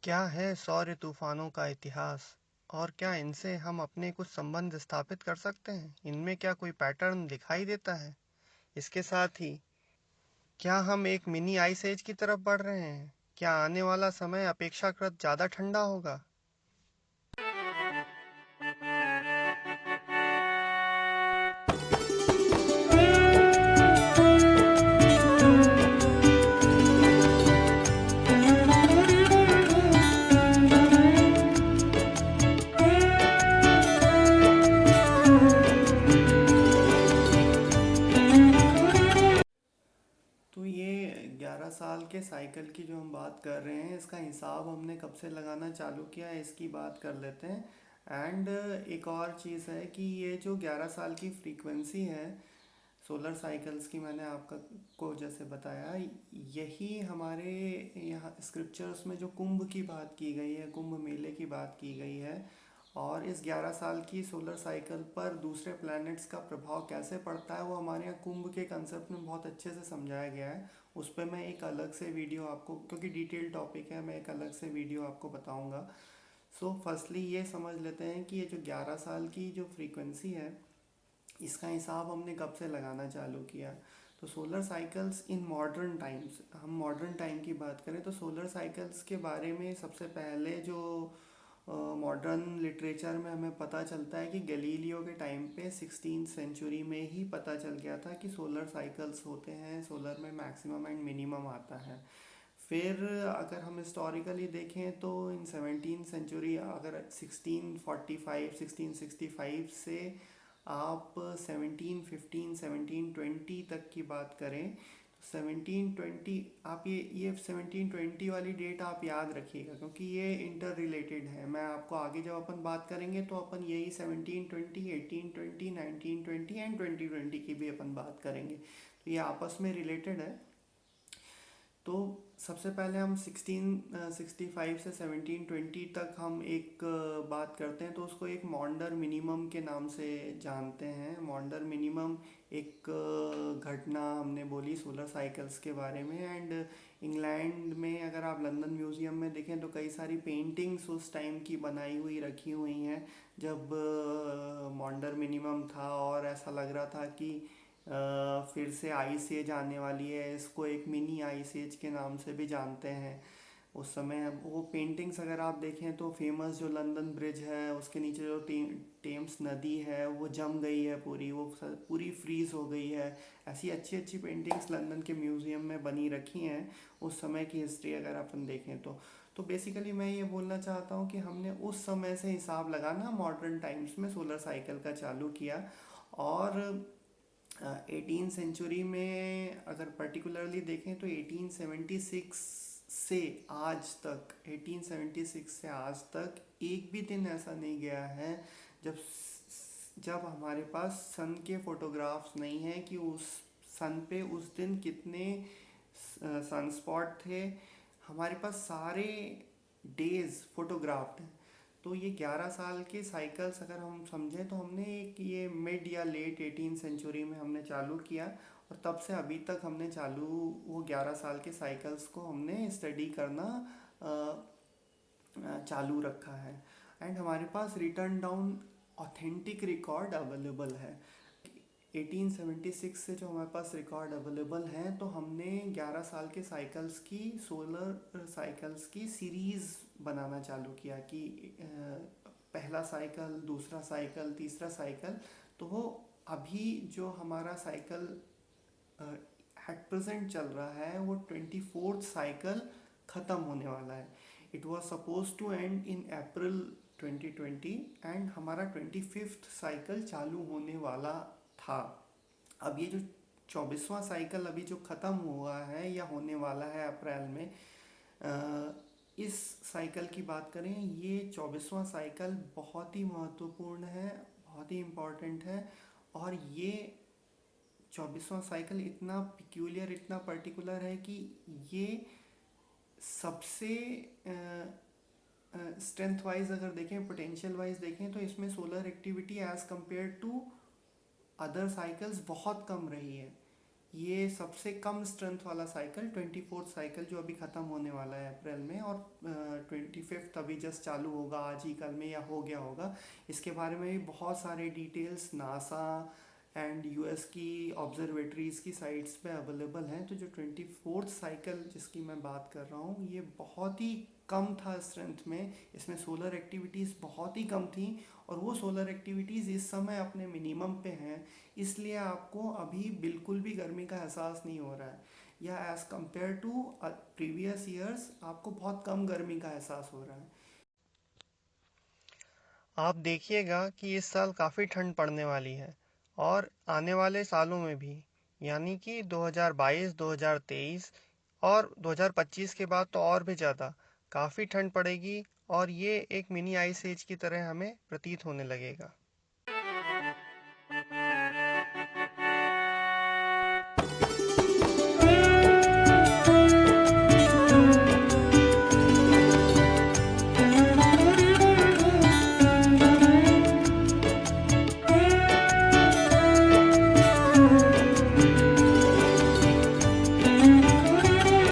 क्या है सौर तूफानों का इतिहास? और क्या इनसे हम अपने कुछ संबंध स्थापित कर सकते हैं? इनमें क्या कोई पैटर्न दिखाई देता है? इसके साथ ही क्या हम एक मिनी आइस एज की तरफ बढ़ रहे हैं? क्या आने वाला समय अपेक्षाकृत ज़्यादा ठंडा होगा? तो ये 11 साल के साइकिल की जो हम बात कर रहे हैं, इसका हिसाब हमने कब से लगाना चालू किया है इसकी बात कर लेते हैं। एंड एक और चीज़ है कि ये जो 11 साल की फ्रीक्वेंसी है सोलर साइकिल्स की, मैंने आपका को जैसे बताया, यही हमारे यहाँ स्क्रिप्चर्स में जो कुंभ की बात की गई है, कुंभ मेले की बात की गई है, और इस 11 साल की सोलर साइकिल पर दूसरे प्लैनेट्स का प्रभाव कैसे पड़ता है वो हमारे यहाँ कुंभ के कंसेप्ट में बहुत अच्छे से समझाया गया है। उस पर मैं एक अलग से वीडियो आपको, क्योंकि डिटेल टॉपिक है, मैं एक अलग से वीडियो आपको बताऊंगा। सो फर्स्टली ये समझ लेते हैं कि ये जो 11 साल की जो फ्रीक्वेंसी है, इसका हिसाब हमने कब से लगाना चालू किया। तो solar cycles in modern times, हम मॉडर्न टाइम की बात करें तो सोलर साइकिल्स के बारे में सबसे पहले जो मॉडर्न लिटरेचर में हमें पता चलता है कि गैलीलियो के टाइम पे 16th सेंचुरी में ही पता चल गया था कि सोलर साइकिल्स होते हैं, सोलर में मैक्सिमम एंड मिनिमम आता है। फिर अगर हम हिस्टोरिकली देखें तो इन 17th सेंचुरी, अगर 1645 से आप 1720 तक की बात करें, तो 1720, आप ये 1720 वाली डेट आप याद रखिएगा, क्योंकि ये इंटर रिलेटेड है। मैं आपको आगे जब अपन बात करेंगे तो अपन यही 1720, 1820, 1920 एंड 2020 की भी अपन बात करेंगे, तो ये आपस में रिलेटेड है। तो सबसे पहले हम 1665 से 1720 तक हम एक बात करते हैं, तो उसको एक मॉन्डर मिनिमम के नाम से जानते हैं। मॉन्डर मिनिमम एक घटना हमने बोली सोलर साइकिल्स के बारे में। एंड इंग्लैंड में अगर आप लंदन म्यूज़ियम में देखें तो कई सारी पेंटिंग्स उस टाइम की बनाई हुई रखी हुई हैं, जब मॉन्डर मिनिमम था और ऐसा लग रहा था कि फिर से आइस एज आने वाली है। इसको एक मिनी आइस एज के नाम से भी जानते हैं। उस समय वो पेंटिंग्स अगर आप देखें तो फेमस जो लंदन ब्रिज है, उसके नीचे जो टेम्स नदी है वो जम गई है पूरी, वो पूरी फ्रीज हो गई है। ऐसी अच्छी अच्छी पेंटिंग्स लंदन के म्यूज़ियम में बनी रखी हैं उस समय की हिस्ट्री अगर अपन देखें तो बेसिकली मैं ये बोलना चाहता हूँ कि हमने उस समय से हिसाब लगाना मॉडर्न टाइम्स में सोलर साइकिल का चालू किया। और 18th सेंचुरी में अगर पर्टिकुलरली देखें तो 1876 से आज तक, 1876 से आज तक एक भी दिन ऐसा नहीं गया है जब जब हमारे पास सन के फोटोग्राफ्स नहीं है कि उस सन पे उस दिन कितने सनस्पॉट थे। हमारे पास सारे डेज फोटोग्राफ्ड हैं। तो ये 11 साल के साइकिल्स अगर हम समझें तो हमने एक ये मिड या लेट 18th सेंचुरी में हमने चालू किया, और तब से अभी तक हमने चालू वो 11 साल के साइकिल्स को हमने स्टडी करना चालू रखा है। एंड हमारे पास written down authentic record available है। 1876 से जो हमारे पास रिकॉर्ड अवेलेबल हैं, तो हमने 11 साल के साइकिल्स की, सोलर साइकिल्स की सीरीज़ बनाना चालू किया कि पहला साइकिल, दूसरा साइकिल, तीसरा साइकिल। तो वो अभी जो हमारा साइकिल एट प्रेजेंट चल रहा है वो 24th साइकिल ख़त्म होने वाला है। It was suppose to end in April 2020 and हमारा 25th साइकिल चालू होने वाला था। अब ये जो 24वां साइकिल अभी जो ख़त्म हुआ है या होने वाला है अप्रैल में, इस साइकिल की बात करें, ये 24वां साइकिल बहुत ही महत्वपूर्ण है, बहुत ही इम्पोर्टेंट है। और ये 24वां साइकिल इतना पिक्यूलियर, इतना पर्टिकुलर है कि ये सबसे स्ट्रेंथ वाइज अगर देखें, पोटेंशियल वाइज देखें, तो इसमें solar activity as compare to other cycles बहुत कम रही है। ये सबसे कम स्ट्रेंथ वाला साइकिल 24th साइकिल जो अभी ख़त्म होने वाला है अप्रैल में, और 25th अभी जस्ट चालू होगा आज ही कल में या हो गया होगा। इसके बारे में भी बहुत सारे डिटेल्स नासा एंड यूएस की ऑब्जर्वेटरीज की साइट्स पे अवेलेबल हैं। तो जो 24th साइकिल जिसकी मैं बात कर रहा हूँ, ये बहुत ही कम था स्ट्रेंथ में, इसमें सोलर एक्टिविटीज़ बहुत ही कम थी, और वो सोलर एक्टिविटीज़ इस समय अपने मिनिमम पे हैं। इसलिए आपको अभी बिल्कुल भी गर्मी का एहसास नहीं हो रहा है, या as compare to previous years आपको बहुत कम गर्मी का एहसास हो रहा है। आप देखिएगा कि इस साल काफ़ी ठंड पड़ने वाली है, और आने वाले सालों में भी, यानी कि 2022, 2023 और 2025 के बाद तो और भी ज़्यादा काफ़ी ठंड पड़ेगी, और ये एक मिनी आइस एज की तरह हमें प्रतीत होने लगेगा।